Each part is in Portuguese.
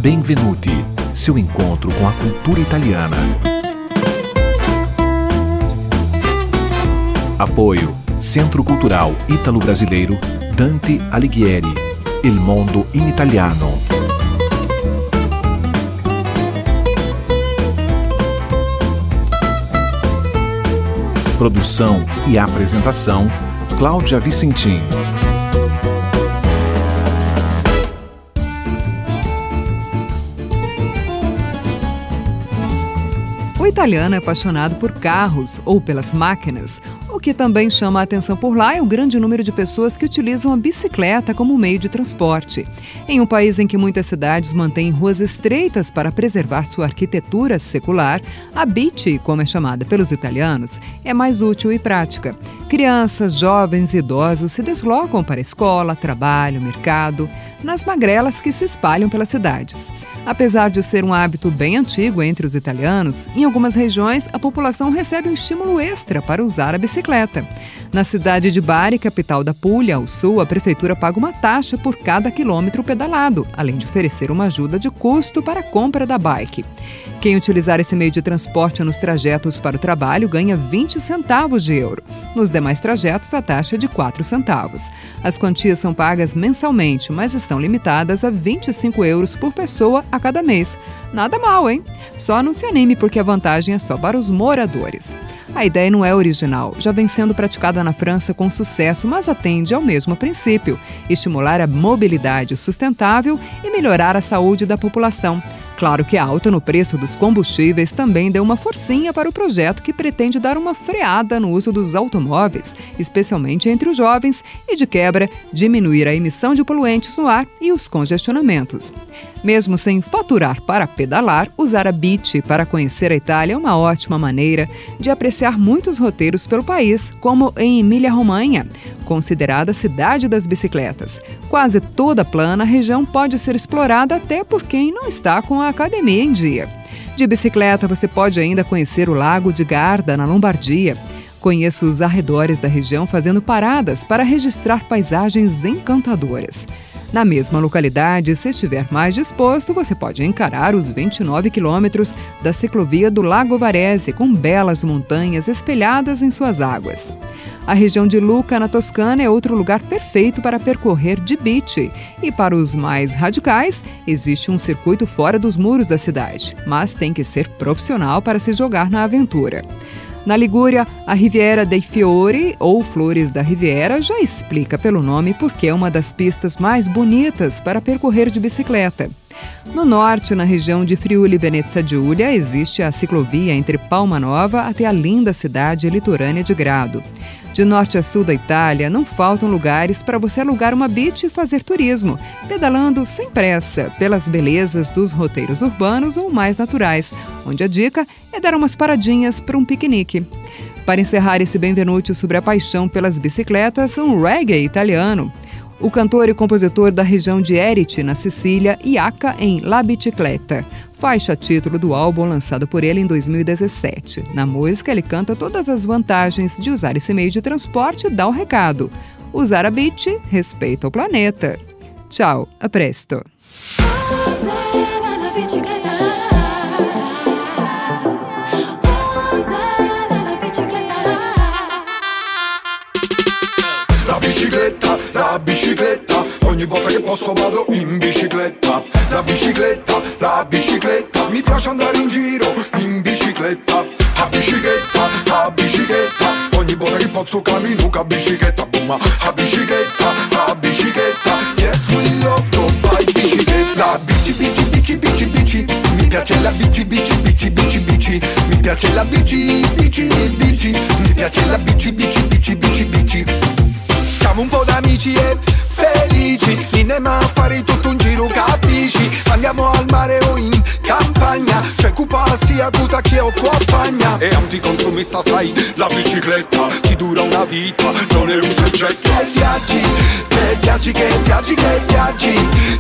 Benvenuti, seu encontro com a cultura italiana. Apoio Centro Cultural Ítalo-Brasileiro Dante Alighieri, Il Mondo in Italiano. Produção e apresentação, Cláudia Vicentim. O italiano é apaixonado por carros ou pelas máquinas. O que também chama a atenção por lá é o grande número de pessoas que utilizam a bicicleta como meio de transporte. Em um país em que muitas cidades mantêm ruas estreitas para preservar sua arquitetura secular, a bici, como é chamada pelos italianos, é mais útil e prática. Crianças, jovens e idosos se deslocam para a escola, trabalho, mercado, nas magrelas que se espalham pelas cidades. Apesar de ser um hábito bem antigo entre os italianos, em algumas regiões a população recebe um estímulo extra para usar a bicicleta. Na cidade de Bari, capital da Puglia, ao sul, a prefeitura paga uma taxa por cada quilômetro pedalado, além de oferecer uma ajuda de custo para a compra da bike. Quem utilizar esse meio de transporte nos trajetos para o trabalho ganha 20 centavos de euro. Nos demais trajetos, a taxa é de 4 centavos. As quantias são pagas mensalmente, mas são limitadas a 25 euros por pessoa a cada mês. Nada mal, hein? Só não se anime porque a vantagem é só para os moradores. A ideia não é original, já vem sendo praticada na França com sucesso, mas atende ao mesmo princípio: estimular a mobilidade sustentável e melhorar a saúde da população. Claro que a alta no preço dos combustíveis também deu uma forcinha para o projeto que pretende dar uma freada no uso dos automóveis, especialmente entre os jovens, e de quebra, diminuir a emissão de poluentes no ar e os congestionamentos. Mesmo sem faturar para pedalar, usar a bici para conhecer a Itália é uma ótima maneira de apreciar muitos roteiros pelo país, como em Emília-Romanha, considerada a cidade das bicicletas. Quase toda plana, a região pode ser explorada até por quem não está com a academia em dia. De bicicleta, você pode ainda conhecer o Lago de Garda, na Lombardia. Conheça os arredores da região fazendo paradas para registrar paisagens encantadoras. Na mesma localidade, se estiver mais disposto, você pode encarar os 29 quilômetros da ciclovia do Lago Varese, com belas montanhas espelhadas em suas águas. A região de Lucca, na Toscana, é outro lugar perfeito para percorrer de bici. E para os mais radicais, existe um circuito fora dos muros da cidade, mas tem que ser profissional para se jogar na aventura. Na Ligúria, a Riviera dei Fiori, ou Flores da Riviera, já explica pelo nome porque é uma das pistas mais bonitas para percorrer de bicicleta. No norte, na região de Friuli-Venezia Giulia, existe a ciclovia entre Palma Nova até a linda cidade litorânea de Grado. De norte a sul da Itália, não faltam lugares para você alugar uma bici e fazer turismo, pedalando sem pressa pelas belezas dos roteiros urbanos ou mais naturais, onde a dica é dar umas paradinhas para um piquenique. Para encerrar esse Benvenuti sobre a paixão pelas bicicletas, um reggae italiano. O cantor e compositor da região de Eriti, na Sicília, Iacca em La Bicicletta, faixa título do álbum lançado por ele em 2017. Na música, ele canta todas as vantagens de usar esse meio de transporte e dá o recado: usar a bici respeita o planeta. Tchau, a presto! La bicicletta, ogni volta che posso vado in bicicletta. La bicicletta, mi piace andare in giro in bicicletta. La bicicletta, ogni volta che posso cammino con bicicletta. Boom, la bicicletta, yes we love to buy bicicletta. Bici, mi piace la bici, mi piace la bici, mi piace la bici. Siamo un po' d'amici e felici, insieme a fare tutto un giro, capisci? Andiamo al mare o in campagna, c'è cupa sia acuta che ho compagna. E anticonsumista sai, la bicicletta ti dura una vita, non è un soggetto. Che viaggi,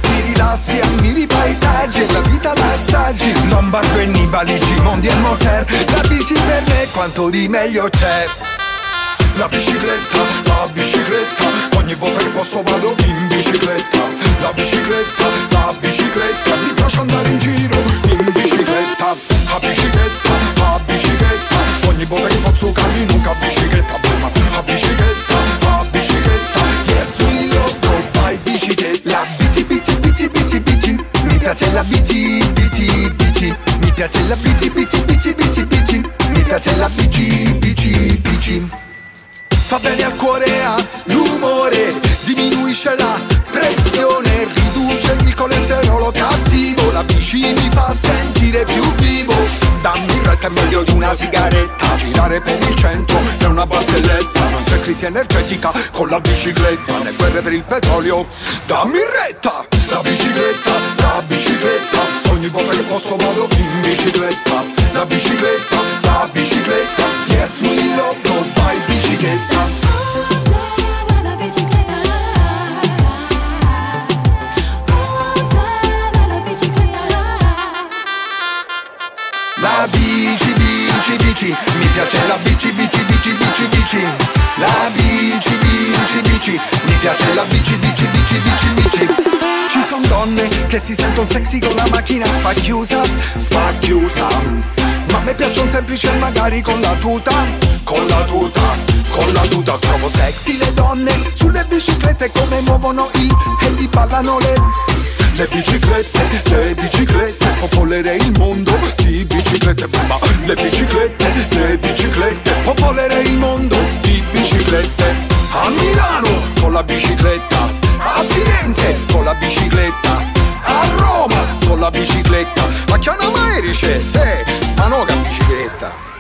ti rilassi, ammiri i paesaggi e la vita la assaggi. Lamborghini, valigi, mondi e Moser, la bici per me quanto di meglio c'è. La bicicletta, ogni volta che posso vado in bicicletta. La bicicletta, mi piace andare pressione, riduce il colesterolo cattivo, la bici mi fa sentire più vivo. Dammi retta è meglio di una sigaretta, girare per il centro è una barzelletta. Non c'è crisi energetica con la bicicletta, né guerre per il petrolio, dammi retta. La bicicletta, ogni volta che posso vado in bicicletta. La bicicletta, yes we love goodbye bicicletta. La bici, mi piace la bici. La bici, mi piace la bici. Ci son donne che si sentono sexy con la macchina spacchiusa. Ma a me piacciono semplici e magari con la tuta. Trovo sexy le donne sulle biciclette, come muovono e li ballano le biciclette, popolerei il mondo di biciclette, mamma. Le biciclette, popolerei il mondo di biciclette. A Milano con la bicicletta, a Firenze con la bicicletta, a Roma con la bicicletta. Ma che una maerice, se, ma no che bicicletta.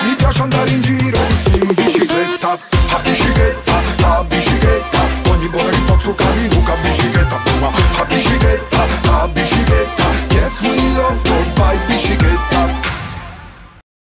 Mi piace andare in giro